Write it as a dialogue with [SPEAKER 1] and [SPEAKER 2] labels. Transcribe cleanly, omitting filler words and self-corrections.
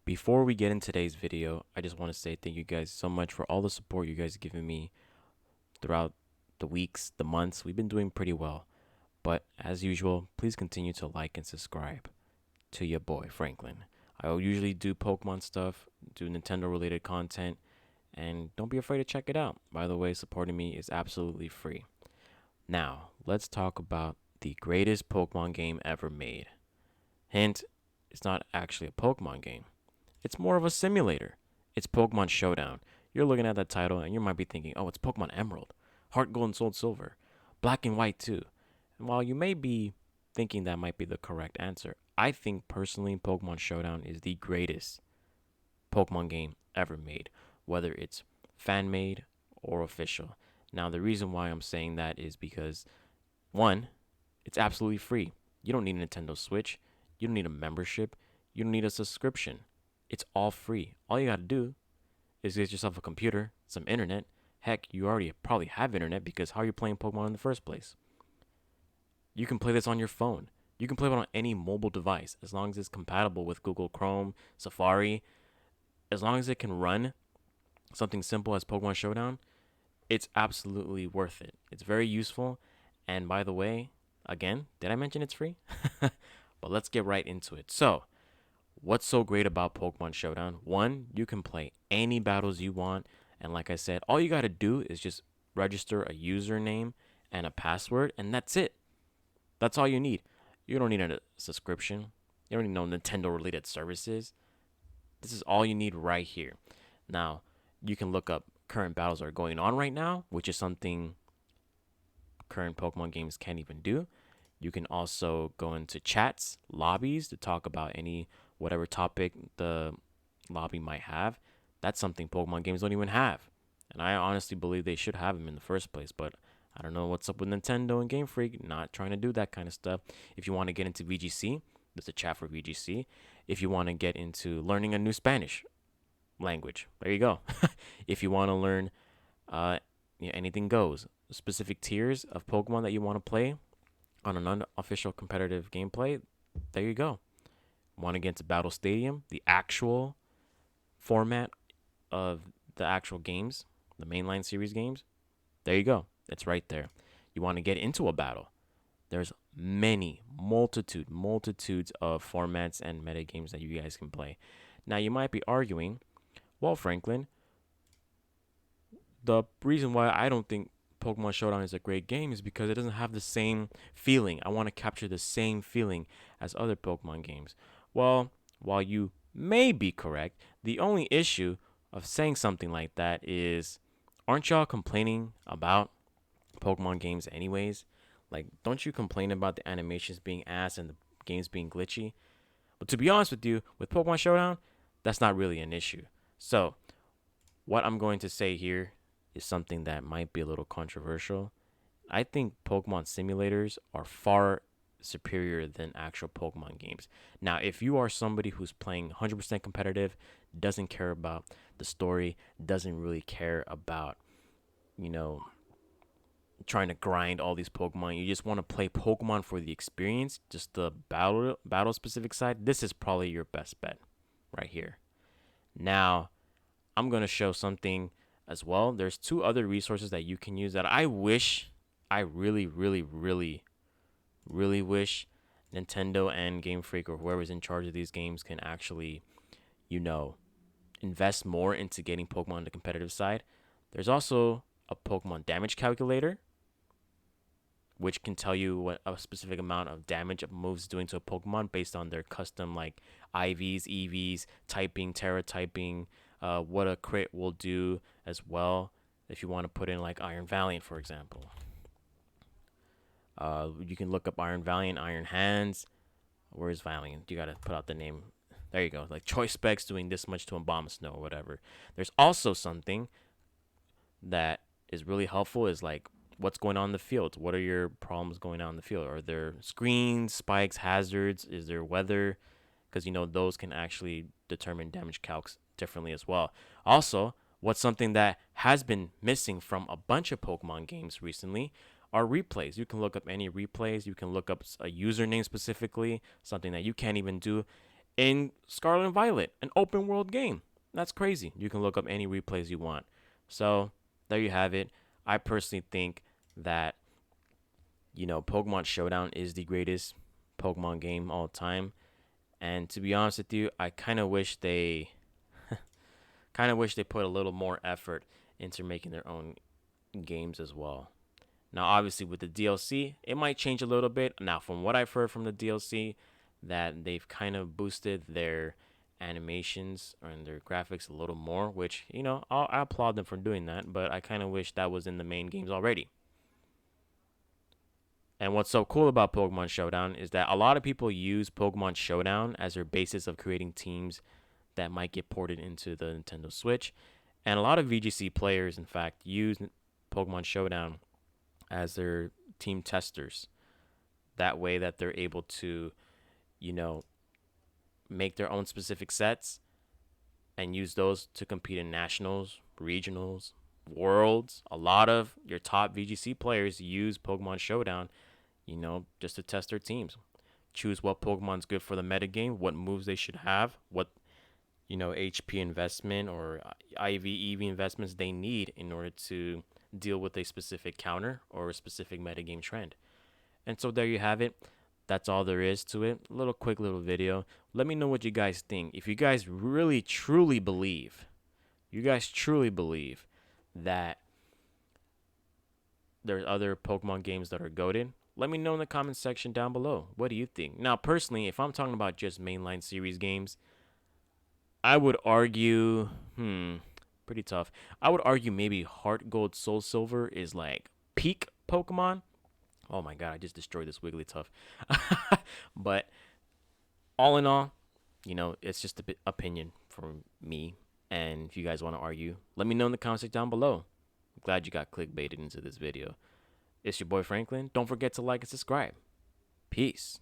[SPEAKER 1] Before we get in today's video, I just want to say thank you guys so much for all the support you guys have given me throughout the weeks, the months. We've been doing pretty well. But as usual, please continue to like and subscribe to your boy, Franklin. I will usually do Pokemon stuff, do Nintendo related content, and don't be afraid to check it out. By the way, supporting me is absolutely free. Now, let's talk about the greatest Pokemon game ever made. Hint, it's not actually a Pokemon game. It's more of a simulator. It's Pokemon Showdown. You're looking at that title and you might be thinking, oh, it's Pokemon Emerald, Heart Gold and Soul Silver, Black and White too. And while you may be thinking that might be the correct answer, I think personally Pokemon Showdown is the greatest Pokemon game ever made, whether it's fan made or official. Now, the reason why I'm saying that is because, one, it's absolutely free. You don't need a Nintendo Switch, you don't need a membership, you don't need a subscription. It's all free. All you gotta do is get yourself a computer, some internet. Heck, you already probably have internet because how are you playing Pokemon in the first place? You can play this on your phone. You can play it on any mobile device as long as it's compatible with Google Chrome, Safari. As long as it can run something simple as Pokemon Showdown, it's absolutely worth it. It's very useful. And by the way, again, did I mention it's free? But let's get right into it. So, what's so great about Pokemon Showdown? One, you can play any battles you want. And like I said, all you got to do is just register a username and a password, and that's it. That's all you need. You don't need a subscription. You don't need no Nintendo related services. This is all you need right here. Now, you can look up current battles that are going on right now, which is something current Pokemon games can't even do. You can also go into chats, lobbies to talk about any whatever topic the lobby might have. That's something Pokemon games don't even have. And I honestly believe they should have them in the first place, but I don't know what's up with Nintendo and Game Freak not trying to do that kind of stuff. If you want to get into VGC, there's a chat for VGC. If you want to get into learning a new Spanish language, there you go. If you want to learn anything goes, specific tiers of Pokemon that you want to play on an unofficial competitive gameplay, there you go. Want to get into Battle Stadium, the actual format of the actual games, the mainline series games, there you go. It's right there. You want to get into a battle. There's multitudes of formats and meta games that you guys can play. Now you might be arguing, well, Franklin, the reason why I don't think Pokemon Showdown is a great game is because it doesn't have the same feeling. I want to capture the same feeling as other Pokemon games. Well, while you may be correct, the only issue of saying something like that is, aren't y'all complaining about Pokemon games anyways? Like, don't you complain about the animations being ass and the games being glitchy? But to be honest with you, with Pokemon Showdown, that's not really an issue. So, what I'm going to say here is something that might be a little controversial. I think Pokemon simulators are far superior than actual Pokemon games. Now, if you are somebody who's playing 100% competitive, doesn't care about the story, doesn't really care about, you know, trying to grind all these Pokemon, you just want to play Pokemon for the experience, just the battle specific side, this is probably your best bet right here. Now, I'm going to show something as well. There's two other resources that you can use that I wish, I really wish Nintendo and Game Freak or whoever's in charge of these games can actually, you know, invest more into getting Pokemon on the competitive side. There's also a Pokemon damage calculator, which can tell you what a specific amount of damage a move's doing to a Pokemon based on their custom like IVs, EVs, typing, Terra typing, what a crit will do as well. If you want to put in like Iron Valiant, for example, you can look up Iron Valiant, Iron Hands. Where's Valiant? You gotta put out the name. There you go. Like choice specs doing this much to Abomasnow or whatever. There's also something that is really helpful is like what's going on in the field. What are your problems going on in the field? Are there screens, spikes, hazards? Is there weather? Because you know those can actually determine damage calcs differently as well. Also, what's something that has been missing from a bunch of Pokemon games recently are replays. You can look up any replays. You can look up a username specifically, something that you can't even do. in Scarlet and Violet, an open world game. That's crazy. You can look up any replays you want. So there you have it. I personally think that, Pokemon Showdown is the greatest Pokemon game all time. And to be honest with you, I kind of wish they put a little more effort into making their own games as well. Now, obviously, with the DLC, it might change a little bit. Now, from what I've heard from the DLC, that they've kind of boosted their animations and their graphics a little more, which, I applaud them for doing that, but I kind of wish that was in the main games already. And what's so cool about Pokemon Showdown is that a lot of people use Pokemon Showdown as their basis of creating teams that might get ported into the Nintendo Switch. And a lot of VGC players, in fact, use Pokemon Showdown as their team testers. That way that they're able to, you know, make their own specific sets and use those to compete in nationals, regionals, worlds. A lot of your top VGC players use Pokemon Showdown, just to test their teams. Choose what Pokemon's good for the metagame, what moves they should have, what HP investment or IV investments they need in order to deal with a specific counter or a specific metagame trend. And so there you have it. That's all there is to it. A little quick little video. Let me know what you guys think. If you guys really truly believe, that there's other Pokemon games that are goated, let me know in the comments section down below. What do you think? Now, personally, if I'm talking about just mainline series games, I would argue, pretty tough. I would argue maybe Heart Gold Soul Silver is like peak Pokemon. Oh my god, I just destroyed this Wigglytuff. But all in all, it's just a bit opinion from me. And if you guys want to argue, let me know in the comments down below. I'm glad you got clickbaited into this video. It's your boy Franklin. Don't forget to like and subscribe. Peace.